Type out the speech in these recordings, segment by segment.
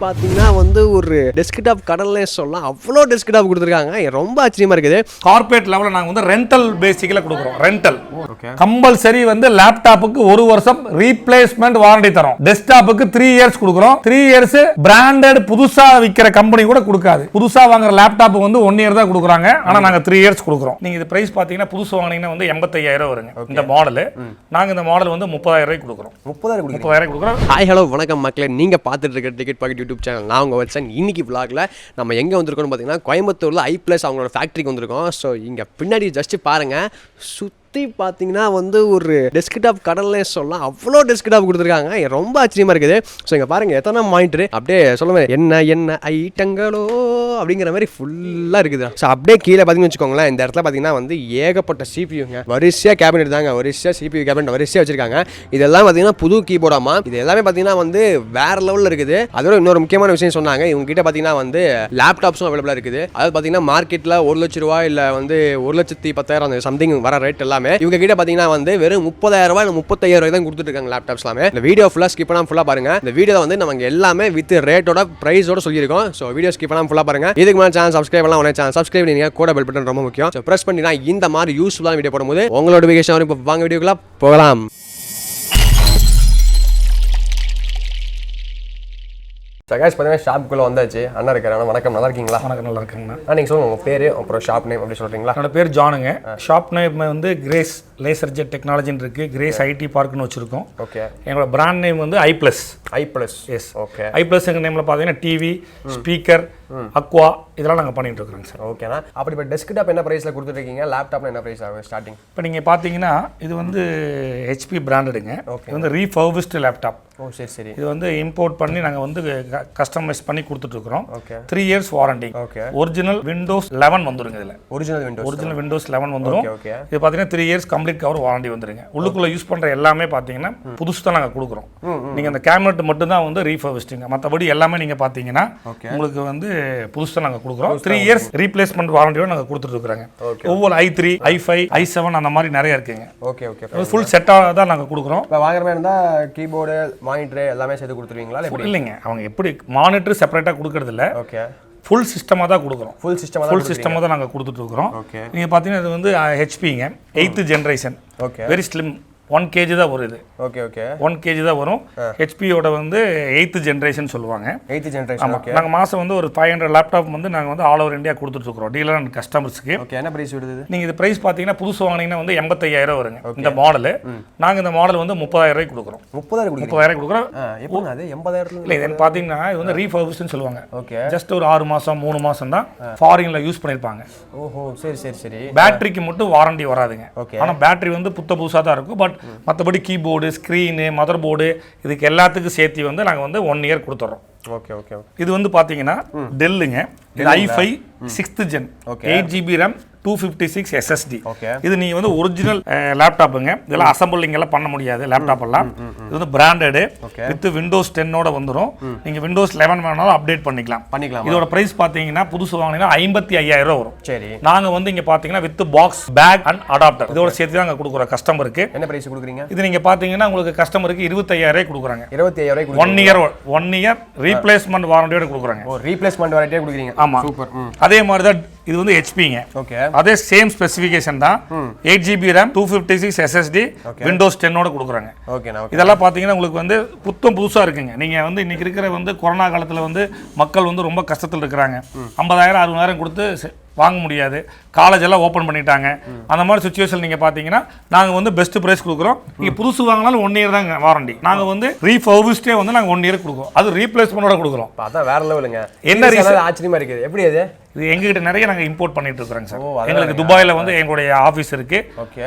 பார்த்தீங்கன்னா வந்து ஒரு டெஸ்க்டாப் கடல்லே சொல்லலாம். அவ்வளோ டெஸ்க்டாப் கொடுத்துருக்காங்க. ரொம்ப ஆச்சரியமா இருக்குது. கார்பரேட் லெவலில் நாங்கள் வந்து ரெண்டல் பேசிக்கில் கொடுக்குறோம். ரெண்டல் கம்பல்சரி வந்து லேப்டாப்புக்கு 1 வருஷம் ரீப்ளேஸ்மெண்ட் வாரண்டி தரோம். டெஸ்க்டாப்புக்கு 3 இயர்ஸ் கொடுக்குறோம். 3 இயர்ஸ் பிராண்டட் புதுசா விற்கிற கம்பெனி கூட கொடுக்காது. புதுசா வாங்குற லேப்டாப் வந்து 1 இயர் தான் கொடுக்குறாங்க. ஆனால் நாங்கள் 3 இயர்ஸ் கொடுக்குறோம். நீங்கள் இது பிரைஸ் பார்த்தீங்கன்னா புதுசு வாங்கினீங்கன்னா வந்து 85,000 வருங்க. இந்த மாடல் நாங்கள் இந்த மாடல் வந்து 30,000 கொடுக்குறோம். 30,000 கொடுக்குறோம். ஹாய் ஹலோ வணக்கம் மக்களே, நீங்கள் பார்த்துட்டு இருக்க டிக்கெட் பாக்கெட் யூடியூப் சேனல். நான் உங்கள் வச்சேன். இன்னைக்கு vlogல நம்ம எங்கே வந்திருக்கோம்னு பார்த்தீங்கன்னா கோயம்புத்தூரில் ஐ+ அவங்களோட ஃபேக்ட்ரிக்கு வந்திருக்கோம். ஸோ இங்கே பின்னாடி ஜஸ்ட் பாருங்கள். சுற்றி பார்த்தீங்கன்னா வந்து ஒரு டெஸ்க்டாப் கடல்லே சொல்லலாம். அவ்வளோ டெஸ்க்டாப் கொடுத்துருக்காங்க. ரொம்ப ஆச்சரியமாக இருக்குது. ஸோ இங்கே பாருங்கள் எத்தனை மானிட்டர் அப்படியே சொல்லுவேன் என்ன ஐட்டங்களோ அப்படிங்கிற மாதிரி ஃபுல்லாக இருக்குது. ஸோ அப்படியே கீழே பார்த்தீங்கன்னு வச்சுக்கோங்களேன். இந்த இடத்துல பார்த்தீங்கன்னா வந்து ஏகப்பட்ட சிபியூங்க வரிசையாக கேபினெட் தாங்க. வரிசையாக சிபியூ கேபினெட் வரிசையாக வச்சிருக்காங்க. இதெல்லாம் பார்த்தீங்கன்னா புது கீபோர்டாமா. இது எல்லாமே பார்த்தீங்கன்னா வந்து வேற லெவலில் இருக்குது. அதோட இன்னொரு முக்கியமான விஷயம் சொன்னாங்க. இவங்க கிட்ட பார்த்தீங்கன்னா வந்து லேப்டாப்ஸும் அவைலபிளாக இருக்குது. அதாவது பார்த்தீங்கன்னா மார்க்கெட்டில் 1 லட்ச ரூபா இல்லை வந்து 1,10,000 சம்திங் வர ரேட் எல்லாமே இவங்க கிட்ட பார்த்தீங்கன்னா வந்து வெறும் 30,000 ரூபாய் 35,000 தான் கொடுத்துட்டு இருக்காங்க லேப்டாப்ஸ் எல்லாமே. இந்த வீடியோ ஃபுல்லாக ஸ்கிப் பண்ணாமல் ஃபுல்லாக பாருங்க. இந்த வீடியோ வந்து நம்ம எல்லாமே வித் ரேட்டோட பிரைஸோட சொல்லியிருக்கோம். ஸோ வீடியோ ஸ்கிப் பண்ணாமல் ஃபுல்லாக பாருங்க. இதுக்கு மேலே சேனல் சப்ஸ்கிரைப் பண்ணலாம். உடனே சேனல் சப்ஸ்கிரைப் பண்ணீங்க. கூட பெல் பட்டன் ரொம்ப முக்கியம். ஸோ பிரஸ் பண்ணினா இந்த மாதிரி யூஸ்ஃபுல்லான வீடியோ போடும்போது உங்களோட நோட்டிஃபிகேஷன் வரும். இப்போ வாங்க வீடியோக்குள்ள போகலாம். சகாஷ் பார்த்தீங்கன்னா ஷாப்புக்குள்ளே வந்தாச்சு. அண்ணா இருக்கிறாங்க. வணக்கம், நல்லா இருக்கீங்களா? வணக்கம், நல்லா இருக்குங்கண்ணா. நீங்கள் சொல்லுங்கள் உங்கள் பேர் அப்புறம் ஷாப் நேம் அப்படி சொல்கிறீங்களா? என்னோட பேர் ஜானுங்க. ஷாப் நேம் வந்து கிரேஸ் லேசர் ஜெட் டெக்னாலஜின்னு இருக்குது. கிரேஸ் ஐடி பார்க்குன்னு வச்சுருக்கோம். ஓகே. எங்களோட பிராண்ட் நேம் வந்து ஐ+. எஸ். ஓகே. ஐ+ எங்கள் நேமில் பார்த்தீங்கன்னா டிவி, ஸ்பீக்கர், அக்வா இதெல்லாம் நாங்கள் பண்ணிட்டு இருக்கிறோங்க சார். ஓகேண்ணா. அப்படி இப்போ டெஸ்க்டாப் என்ன ப்ரைஸில் கொடுத்துருக்கீங்க? லேப்டாப்ல என்ன ப்ரைஸ் ஆகும் ஸ்டார்டிங்? இப்போ நீங்கள் பார்த்தீங்கன்னா இது வந்து ஹெச்பி பிராண்டடுங்க. இது வந்து ரீஃபர்பிஷ்டு லேப்டாப். ஓ சரி சரி. இது வந்து இம்போர்ட் பண்ணி நாங்கள் வந்து கஸ்டமைஸ் பண்ணி கொடுத்துட்ருக்குறோம். Okay. 3 years warranty. Okay. Original Windows 11 வந்துருங்க. இதில் ஒரிஜினல் விண்டோஸ் 11 வந்துடும். ஓகே. இது பார்த்தீங்கன்னா 3 இயர்ஸ் கம்ப்ளீட் கவர் வாரண்டி வந்துருங்க. உள்ளுக்குள்ளே யூஸ் பண்ணுற எல்லாமே பார்த்தீங்கன்னா புதுசு தான் நாங்கள் கொடுக்குறோம். நீங்கள் அந்த கேபினட் மட்டும் தான் வந்து ரீஃபர்பிஷ்டுங்க. மற்றபடி எல்லாமே நீங்கள் பார்த்தீங்கன்னா உங்களுக்கு வந்து புதுசு தான் நாங்கள் கொடுக்குறோம். 3 இயர்ஸ் ரீப்ளேஸ்மெண்ட் வாரண்டியோட நாங்கள் கொடுத்துட்டு இருக்கிறாங்க. ஒவ்வொரு i3, i5, i7 அந்த மாதிரி நிறைய இருக்குங்க. Okay okay. ஃபுல் செட்டாக தான் நாங்கள் கொடுக்குறோம். இப்போ வாங்குற மாதிரி இருந்தால் கீபோர்டு, மானிட்டர் எல்லாமே சேர்த்து கொடுத்துருவீங்களா? இல்லைங்க, அவங்க எப்படி மானிட்டர் செப்பரேட்டாக கொடுக்கறது இல்லை. ஓகே. ஃபுல் சிஸ்டமாக தான் கொடுக்குறோம். ஃபுல் சிஸ்டமாக தான் நாங்கள் கொடுத்துட்டு இருக்கிறோம். ஓகே. நீங்கள் பார்த்தீங்கன்னா இது வந்து ஹெச்பிங்க 8th generation. Okay. Very slim 1 kg தான் வரும். இது ஓகே ஓகே 1 kg தான் வரும். ஹெச்பியோட வந்து 8th ஜென்ரேஷன் சொல்லுவாங்க. 8th generation. ஓகே. நாங்கள் மாதம் வந்து ஒரு 500 லேப்டாப் வந்து நாங்கள் வந்து ஆல் ஓவர் இந்தியா கொடுத்துட்ருக்குறோம் டீலர் அண்ட் கஸ்டமர்ஸ்க்கு. ஓகே. என்ன ப்ரைஸ் வருது? நீங்கள் இது ப்ரைஸ் பார்த்தீங்கன்னா புதுசு வாங்கினீங்கன்னா வந்து 85,000 வருங்க. இந்த மாடல் நாங்கள் இந்த மாடல் வந்து 30,000 கொடுக்குறோம். 30,000 கொடுக்குறோம். எப்போங்க அது 80,000? இல்லை, இது பார்த்தீங்கன்னா இது வந்து ரீஃபர்பிஷ்டுன்னு சொல்லுவாங்க. ஓகே. ஜஸ்ட் ஒரு 6 மாதம் 3 மாதம் தான் ஃபாரின்ல யூஸ் பண்ணியிருப்பாங்க. ஓஹோ சரி சரி சரி. பேட்டரிக்கு மட்டும் வாரண்டி வராதுங்க. ஓகே. ஆனால் பேட்டரி வந்து புதுசாக தான் இருக்கும். பட் மற்றபடி கீபோர்டு, ஸ்க்ரீனு, மதர் போர்டு இதுக்கு எல்லாத்துக்கும் சேர்த்து வந்து நாங்கள் வந்து 1 இயர் கொடுத்துட்றோம். Okay okay. இது வந்து பார்த்தீங்கன்னா டெல்லுங்க. இது i5 6th gen 8GB RAM 256 SSD. இது நீங்கள் வந்து ஒரிஜினல் லேப்டாப்புங்க. இதெல்லாம் அசம்பிளிங் எல்லாம் பண்ண முடியாது லேப்டாப் எல்லாம். இது வந்து பிராண்டடு வித் விண்டோஸ் 10ஓட வந்துடும். நீங்கள் விண்டோஸ் 11 வேணாலும் அப்டேட் பண்ணிக்கலாம். இதோட பிரைஸ் பார்த்தீங்கன்னா புதுசு வாங்கினீங்கன்னா 55,000 வரும். சரி. நாங்கள் வந்து இங்கே பார்த்தீங்கன்னா with box, bag and adapter இதோட சேர்த்து தான் கொடுக்குறோம் கஸ்டமருக்கு. என்ன பிரைஸ் கொடுக்குறீங்க? இது நீங்கள் பார்த்தீங்கன்னா உங்களுக்கு கஸ்டமருக்கு 25,000 கொடுக்குறாங்க. 25,000 1 இயர் ரீப்ளேஸ்மெண்ட் வாரண்டியோட கொடுக்குறாங்க. ரீப்ளேஸ்மெண்ட் வாரண்டியோட கொடுக்குறீங்க. ஆமா, சூப்பர். அதே மாதிரி தான் இது வந்து ஹெச்பிங்க. ஓகே. அதே சேம் ஸ்பெசிஃபிகேஷன் தான். 8GB RAM 256 SSD விண்டோஸ் 10ஓட கொடுக்குறாங்க. ஓகேண்ணா. இதெல்லாம் பார்த்தீங்கன்னா உங்களுக்கு வந்து புதுசாக இருக்குங்க. நீங்கள் வந்து இன்னைக்கு இருக்கிற வந்து கொரோனா காலத்தில் வந்து மக்கள் வந்து ரொம்ப கஷ்டத்தில் இருக்கிறாங்க. 50,000 60,000 கொடுத்து வாங்க முடியாது. காலேஜ் எல்லாம் ஓப்பன் பண்ணிட்டாங்க. அந்த மாதிரி சுச்சுவேஷன் நீங்கள் பார்த்தீங்கன்னா நாங்கள் வந்து பெஸ்ட் ப்ரைஸ் கொடுக்குறோம். நீங்கள் புதுசு வாங்கினாலும் 1 இயர் தாங்க வாரண்டி. நாங்கள் வந்து ரீஃபர்பிஷ்டே வந்து நாங்கள் 1 இயர் கொடுக்குறோம். அது ரீப்ளேஸ்மெண்டோட கொடுக்குறோம். அதான் வேற லெவலுங்க. என்ன ரீசன்? ஆச்சரியமா இருக்குது. எப்படி அது? இது எங்ககிட்ட நிறைய நாங்கள் இம்போர்ட் பண்ணிட்டு இருக்கிறோங்க சார். எங்களுக்கு துபாயில் வந்து எங்களுடைய ஆஃபீஸ் இருக்கு. ஓகே.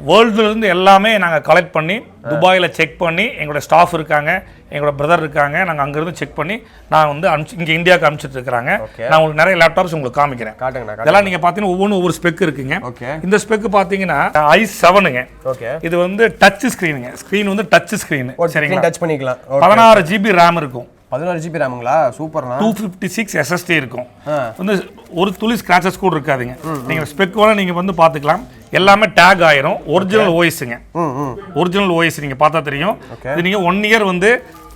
வேர்ல்டுலேருந்து எல்லாமே நாங்கள் கலெக்ட் பண்ணி துபாயில் செக் பண்ணி எங்களோட ஸ்டாஃப் இருக்காங்க, எங்களோட பிரதர் இருக்காங்க. நாங்கள் அங்கேருந்து செக் பண்ணி நான் வந்து இங்கே இந்தியாவுக்கு அனுப்பிச்சிட்டு இருக்கிறாங்க. நான் உங்களுக்கு நிறைய லேப்டாப்ஸ் உங்களுக்கு காமிக்கிறேன். இதெல்லாம் நீங்கள் பார்த்தீங்கன்னா ஒவ்வொரு ஸ்பெக் இருக்குங்க. இந்த ஸ்பெக் பார்த்தீங்கன்னா i7ங்க. ஓகே. இது வந்து டச் ஸ்க்ரீனுங்க. ஸ்க்ரீன் வந்து டச் ஸ்க்ரீன். சரிங்களா? டச் பண்ணிக்கலாம். 16GB RAM இருக்கும். 16GB ராமுங்களா? சூப்பர்ண்ணா. 256 SSD இருக்கும். வந்து ஒரு துளி ஸ்கிராச்சஸ் கூட இருக்காதுங்க. நீங்கள் ஸ்பெக் வேணா நீங்கள் வந்து பார்த்துக்கலாம். எல்லாமே டேக் ஆயிரும். ஒரிஜினல் ஓஎஸ்ங்க. ஒரிஜினல் ஓஎஸ் நீங்கள் பார்த்தா தெரியும். இது நீங்கள் 1 இயர் வந்து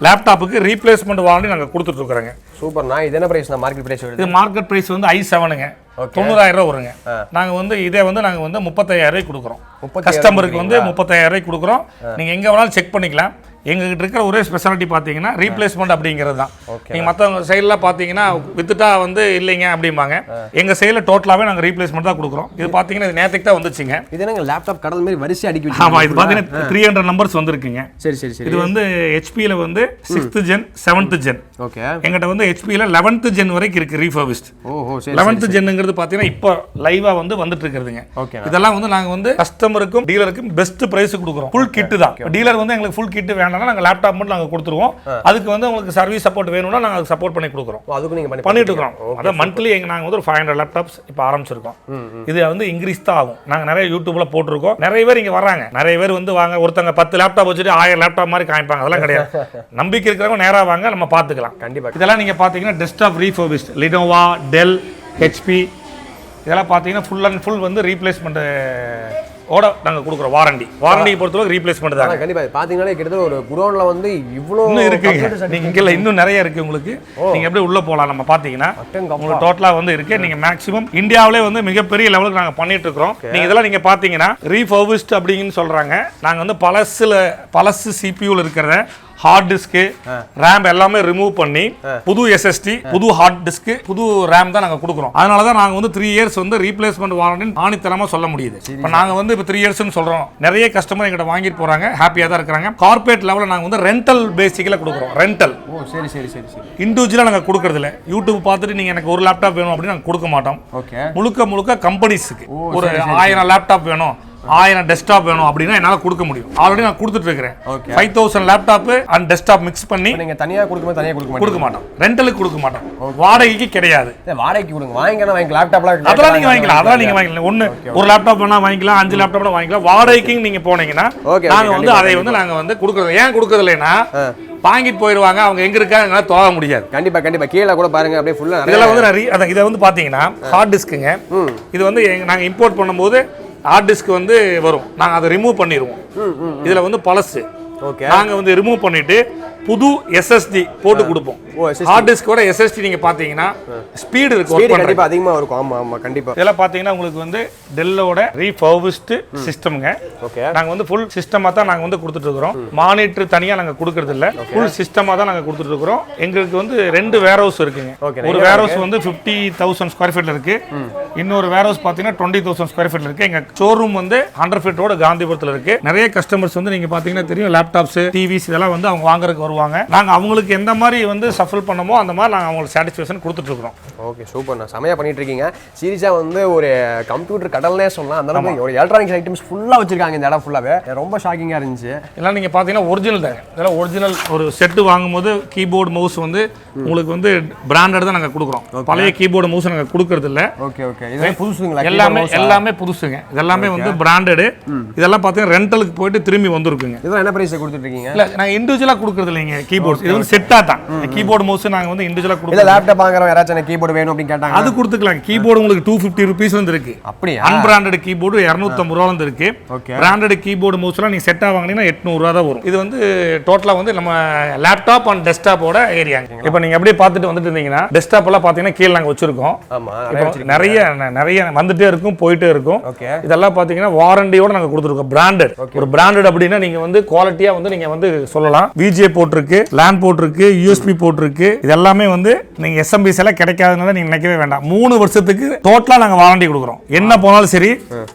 லேப்டாப்புக்கு ரீப்ளேஸ்மெண்ட் வாரண்டி நாங்கள் கொடுத்துட்டு இருக்கிறோங்க. சூப்பர்ண்ணா. இது என்ன பிரைஸ்? மார்க்கெட் பிரைஸ் இது மார்க்கெட் பிரைஸ் வந்து i7ங்க, 90,000 ரூபா வருங்க. நாங்கள் வந்து இதே வந்து நாங்கள் வந்து 35,000 கொடுக்குறோம். கஸ்டமருக்கு வந்து 35,000 கொடுக்குறோம். நீங்கள் எங்கே வேணாலும் செக் பண்ணிக்கலாம். எங்ககிட்ட இருக்கிற ஒரே ஸ்பெஷாலிட்டி பார்த்தீங்கன்னா ரீப்ளேஸ்மெண்ட் அப்படிங்கிறது தான். நீங்கள் மற்றவங்க சைடில் பார்த்தீங்கன்னா வித்துட்டா வந்து இல்லைங்க அப்படிம்பாங்க. எங்கள் சைடில் டோட்டலாகவே நாங்கள் ரீப்ளேஸ்மெண்ட் தான் கொடுக்குறோம். இது பார்த்தீங்கன்னா இது நேற்றுக்கு தான் வந்துச்சுங்க. இது என்னங்க லேப்டாப் கடல் மாதிரி வரிசை அடிக்க? ஆமாம், இது பார்த்தீங்கன்னா 300 நம்பர்ஸ் வந்துருக்குங்க. சரி சரி சரி. இது வந்து ஹெச்பியில் வந்து 6th gen 7th gen. Okay. எங்கிட்ட வந்து ஹெச்பியில் 11th ஜென் வரைக்கும் இருக்குது ரீஃபர்பிஷ்ட். ஓஹோ. 11th ஜென்னுங்கிறது பார்த்தீங்கன்னா இப்போ லைவாக வந்து வந்துட்டு இருக்கிறதுங்க. ஓகே. இதெல்லாம் வந்து நாங்கள் வந்து கஸ்டமருக்கும் டீலருக்கும் பெஸ்ட் ப்ரைஸ் கொடுக்குறோம். ஃபுல் கிட்டு தான். டீலர் வந்து எங்களுக்கு ஃபுல் கிட்டு வேணாம்னா நாங்கள் லேப்டாப் மட்டும் நாங்கள் கொடுத்துருவோம். அதுக்கு வந்து உங்களுக்கு சர்வீஸ் சப்போர்ட் வேணும்னா நாங்கள் சப்போர்ட் பண்ணி கொடுக்குறோம். அதுக்கு நீங்கள் பண்ணிட்டு இருக்கிறோம். அதான் மந்த்லி நாங்கள் வந்து ஒரு 500 லேப்டாப்ஸ் இப்போ ஆரம்பிச்சிருக்கோம். இது வந்து இன்க்ரீஸ் தான் ஆகும். நாங்கள் நிறைய யூடியூப்ல போட்டிருக்கோம். நிறைய பேர் இங்கே வராங்க. நிறைய பேர் வந்து வாங்க, ஒருத்தங்க 10 லேப்டாப் வச்சுட்டு 1000 லேப்டாப் மாதிரி காமிப்பாங்க. அதெல்லாம் கிடையாது. நம்பிக்கை இருக்கிறவங்க நேராக வாங்க, நம்ம பார்த்துக்கலாம். கண்டிப்பாக. இதெல்லாம் நீங்கள் பார்த்தீங்கன்னா desktop refurbished, Lenovo, Dell, HP, இதெல்லாம் பார்த்தீங்கன்னா ஃபுல் அண்ட் ஃபுல் வந்து ரீப்ளேஸ்மெண்ட் ஓட நாங்கள் கொடுக்குறோம். வாரண்டியை பொறுத்தவரைக்கும் ரீப்ளேஸ்மெண்ட் தான். கண்டிப்பாக. பார்த்தீங்கன்னா கிட்டத்தட்ட ஒரு குடோனில் வந்து இவ்வளோ இன்னும் இருக்குங்க. நீங்கள் இங்கே இன்னும் நிறைய இருக்குது உங்களுக்கு. நீங்கள் எப்படி உள்ளே போகலாம். நம்ம பார்த்தீங்கன்னா உங்களுக்கு டோட்டலாக வந்து இருக்குது. நீங்கள் மேக்ஸிமம் இந்தியாவிலே வந்து மிகப்பெரிய லெவலுக்கு நாங்கள் பண்ணிட்டு இருக்கிறோம். நீங்கள் இதெல்லாம் நீங்கள் பார்த்தீங்கன்னா ரீஃபர்பிஷ்ட் அப்படின்னு சொல்கிறாங்க. நாங்கள் வந்து பழசு சிபியூவில் இருக்கிறத ஹார்ட் டிஸ்க்கு, ரேம் எல்லாமே ரிமூவ் பண்ணி புது எஸ்எஸ்டி, புது ஹார்ட் டிஸ்க்கு, புது ரேம் தான் நாங்கள் கொடுக்குறோம். அதனால தான் நாங்கள் வந்து 3 இயர்ஸ் வந்து ரீப்ளேஸ்மெண்ட் வாரண்டி ஆணித்தரமாக சொல்ல முடியுது. இப்போ நாங்கள் வந்து இப்போ 3 இயர்ஸ்னு சொல்கிறோம். நிறைய கஸ்டமர் எங்கிட்ட வாங்கிட்டு போகிறாங்க, ஹாப்பியாக தான் இருக்கிறாங்க. கார்பரேட் லெவலில் நாங்கள் வந்து ரெண்டல் பேசிக்கில் கொடுக்குறோம். ரெண்டல். ஓ சரி சரி சரி சரி. இண்டிவிஜுவலாக நாங்கள் கொடுக்குறதில்ல. யூடியூப் பார்த்துட்டு நீங்கள் எனக்கு ஒரு லேப்டாப் வேணும் அப்படின்னு நாங்கள் கொடுக்க மாட்டோம். ஓகே. முழுக்க கம்பெனிஸுக்கு ஒரு 1000 லேப்டாப் வேணும், 1000 டெஸ்க்டாப் வேணும் அப்படின்னா என்னால் கொடுக்க முடியும். ஆல்ரெடி நான் கொடுத்துட்டு இருக்கிறேன். 5000 லேப்டாப் அண்ட் டெஸ்க்டாப் மிக்ஸ் பண்ணி. நீங்கள் தனியாக கொடுக்க மாட்டோம். ரெண்டலுக்கு கொடுக்க மாட்டோம். வாடகைக்கு கிடையாது. வாடகைக்கு கொடுங்க. வாங்கிக்கலாம். லேப்டாப்லாம் அதெல்லாம் நீங்கள் வாங்கிக்கலாம். ஒரு லேப்டாப் வேணா வாங்கிக்கலாம், 5 லேப்டாப் வேணா வாங்கிக்கலாம். வாடகைக்கு நீங்கள் போனீங்கன்னா நாங்கள் வந்து அதை வந்து நாங்கள் வந்து கொடுக்குறது. ஏன் கொடுக்குறது இல்லைன்னா வாங்கிட்டு போயிடுவாங்க. அவங்க எங்க இருக்காங்க தோக முடியாது. கண்டிப்பா கீழே கூட பாருங்க, அப்படியே ஃபுல்லா இதெல்லாம் வந்து இதை வந்து பாத்தீங்கன்னா ஹார்ட் டிஸ்க்குங்க. இது வந்து நாங்கள் இம்போர்ட் பண்ணும்போது ஹார்ட் டிஸ்க் வந்து வரும். நாங்கள் அதை ரிமூவ் பண்ணிடுவோம். இதில் வந்து பழசு நாங்கள் வந்து ரிமூவ் பண்ணிட்டு புது எஸ்எஸ்டி போட்டு கொடுப்போம். ஹார்ட் டிஸ்கோட எஸ்எஸ்டி நீங்க பாத்தீங்கன்னா ஸ்பீடு இருக்கு, கண்டிப்பா அதிகமா இருக்கும். ஆமா ஆமா கண்டிப்பா. இதெல்லாம் பாத்தீங்கன்னா உங்களுக்கு வந்து டெல்லோட ரீஃபர்பிஷ்ட் சிஸ்டம்ங்க. ஓகே. நாங்க வந்து ஃபுல் சிஸ்டமா தான் நாங்க வந்து கொடுத்துட்டு இருக்கோம். மானிட்டர் தனியா நாங்க கொடுக்கிறது இல்ல, ஃபுல் சிஸ்டமா தான் நாங்க கொடுத்துட்டு இருக்கோம். எங்களுக்கு வந்து 2 வேர் ஹவுஸ் இருக்குங்க. ஒரு வேர் ஹவுஸ் வந்து 50,000 ஸ்கொயர் ஃபீட்ல இருக்கு. இன்னொரு வேர் ஹவுஸ் பாத்தீங்கன்னா 20,000 ஸ்கொயர் ஃபீட்ல இருக்கு. எங்க ஷோரூம் வந்து 100 ஃபீட்டோட காந்திபுரத்துல இருக்கு. நிறைய கஸ்டமர்ஸ் வந்து நீங்க பாத்தீங்கன்னா தெரியும், லேப்டாப்ஸ், டிவிஸ் இதெல்லாம் வந்து அவங்க வாங்குறதுக்கு வருவாங்க. நாங்க அவங்களுக்கு எந்த மாதிரி வந்து சஃபல் பண்ணமோ அந்த மாதிரி நாங்க அவங்களுக்கு சாட்டிஸ்ஃபேக்ஷன் கொடுத்துட்டு இருக்கோம். Okay super. நான் செமையா பண்ணிட்டு இருக்கீங்க. சீரியஸா வந்து ஒரு கம்ப்யூட்டர் கடல்னே சொல்லலாம். அந்த அளவுக்கு ஒரு எலக்ட்ரானிக்ஸ் ஐட்டம்ஸ் ஃபுல்லா வச்சிருக்காங்க இந்த இடம் ஃபுல்லாவே. ரொம்ப ஷாக்கிங்கா இருந்துச்சு. எல்லாம் நீங்க பாத்தீங்கன்னா ஒரிஜினல் தாங்க. இதெல்லாம் ஒரிஜினல். ஒரு செட்டு வாங்கும்போது கீபோர்டு மவுஸ் வந்து உங்களுக்கு வந்து பிராண்டட் தான் நாங்க கொடுக்குறோம். பழைய கீபோர்டு மவுஸ் நாங்க கொடுக்கறது இல்ல. Okay okay. இதெல்லாம் புதுசுங்களா? எல்லாமே புதுசுங்க. இதெல்லாமே வந்து பிராண்டட். இதெல்லாம் பாத்தீங்கன்னா ரெண்டலுக்கு போயிட்டு திரும்பி வந்திருக்குங்க. இதெல்லாம் என்ன பிரைஸ் கொடுத்துட்டு இருக்கீங்க? இல்ல நாங்க இண்டிவிஜுவலா கொடுக்கறது இல்லைங்க. கீபோர்ட்ஸ் இது வந்து செட்டா தான். கீபோர்டு மவுஸ் நாங்க வந்து இண்டிவிஜுவலா கொடுக்கறோம். இல்ல லேப்டாப் வாங்குறவங்க யாராச்சும் கீபோர்டு வேணும் அப்படி கேட்டாங்க, அது கொடுத்துக்கலாம். கீபோர்டு உங்களுக்கு 250 ரூபீஸ் வந்து இருக்கு. அப்படியே அன்பிராண்டட் கீபோர்டு 250 ரூபாய் வந்து இருக்கு. பிராண்டட் கீபோர்டு மவுஸ்லாம் நீங்க செட்டா வாங்குனீங்கன்னா 800 ரூபாய் தான் வரும். இது வந்து டோட்டலா வந்து நம்ம லேப்டாப் அண்ட் டெஸ்க்டாப்போட ஏரியா. இப்போ நீங்க அப்படியே பார்த்துட்டு வந்துட்டு இருந்தீங்கன்னா டெஸ்க்டாப் எல்லாம் பாத்தீங்கன்னா கீழ நாங்க வச்சிருக்கோம். ஆமா நிறைய வந்துட்டே இருக்கும், போயிட்டே இருக்கும். இதெல்லாம் பாத்தீங்கன்னா வாரண்டியோட நாங்க கொடுத்துருக்கோம். பிராண்டட். ஒரு பிராண்டட் அப்படின்னா நீங்க வந்து குவாலிட்டியா வந்து நீங்க வந்து சொல்லலாம். விஜே போட்டிருக்கு, லேண்ட் போட்டிருக்கு, யூஎஸ்பி போட்டிருக்கு. இது எல்லாமே வந்து நீங்க எஸ்எம்பிஎஸ் எல்லாம் கிடைக்காதனால நீங்க நினைக்கவே வேண்டாம். 3 வருஷத்துக்கு டோட்டலா நாங்க வாரண்டி கொடுக்குறோம். என்ன போனாலும் சரி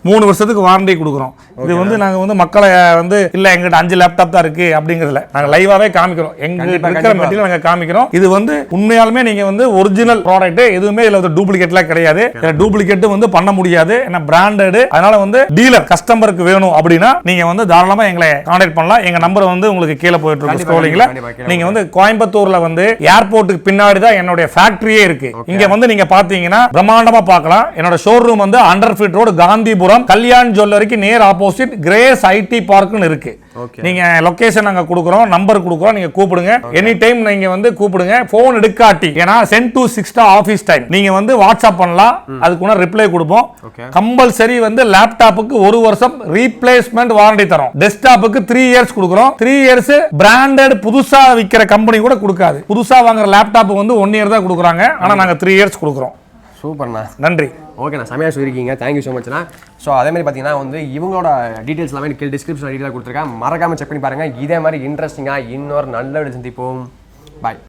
3 வருஷத்துக்கு வாரண்டி கொடுக்குறோம். இது வந்து நாங்க வந்து மக்களை வந்து இல்ல எங்கிட்ட 5 லேப்டாப் தான் இருக்கு அப்படிங்கறதுல நாங்க லைவாவே காமிக்கிறோம். எங்க இருக்கிற மெட்டீரியல் நாங்க காமிக்கிறோம். இது வந்து உண்மையாலுமே நீங்க வந்து ஒரிஜினல் ப்ராடக்ட். எதுவுமே இல்ல டூப்ளிகேட்லாம் கிடையாது. டூப்ளிகேட் வந்து பண்ண முடியாது. ஏன்னா பிராண்டட். அதனால வந்து டீலர் கஸ்டமருக்கு வேணும் அப்படின்னா நீங்க வந்து தாராளமா எங்களை கான்டாக்ட் பண்ணலாம். எங்க நம்பர் வந்து உங்களுக்கு கீழே போயிட்டு இருக்கு ஸ்க்ரோலிங்ல. நீங்க வந்து கோயம்புத்தூர்ல வந்து ஏர்போர்ட்டுக்கு பின்னாடி தான் என்னோட ஃபேக்டரியே இருக்கு. இங்க வந்து நீங்க பாத்தீங்கன்னா பிரம்மாண்டமா பார்க்கலாம். என்னோட ஷோரூம் வந்து 100 ஃபீட் ரோடு, காந்திபுரம், கல்யாண் ஜுவல்லரிக்கு நேர் ஆப்போசிட் கிரேஸ் ஐடி பார்க்னு இருக்கு. நீங்கள் லொக்கேஷன் நாங்கள் கொடுக்குறோம், நம்பர் கொடுக்குறோம், நீங்கள் கூப்பிடுங்க. எனி டைம் நீங்கள் வந்து கூப்பிடுங்க. ஃபோன் எடுக்காட்டி, ஏன்னா 10 to 6 ஆஃபீஸ் டைம், நீங்கள் வந்து வாட்ஸ்அப் பண்ணலாம், அதுக்குள்ள ரிப்ளை கொடுப்போம். கம்பல்சரி வந்து லேப்டாப்புக்கு 1 வருஷம் ரீப்ளேஸ்மெண்ட் வாரண்டி தரோம். டெஸ்க்டாப்புக்கு 3 இயர்ஸ் கொடுக்குறோம். 3 இயர்ஸ் பிராண்டட் புதுசா விற்கிற கம்பெனி கூட கொடுக்காது. புதுசா வாங்குற லேப்டாப் வந்து 1 இயர் தான் கொடுக்குறாங்க, ஆனால் நாங்கள் 3 இயர்ஸ் கொடுக்குறோம். சூப்பர்ண்ணா, நன்றி. ஓகேண்ணா, செமையாக சொல்லியிருக்கீங்க. Thank you so மச்ண்ணா. ஸோ அதேமாதிரி பார்த்தீங்கன்னா வந்து இவங்களோட டீட்டெயில்ஸ் எல்லாமே எனக்கு டிஸ்கிரிப்ஷன் டீட்டெயிலாக கொடுத்துருக்கேன். மறக்காமல் செக் பண்ணி பாருங்கள். இதே மாதிரி இன்ட்ரெஸ்டிங்காக இன்னொரு நல்ல வீடியோ சந்திப்போம். பாய்.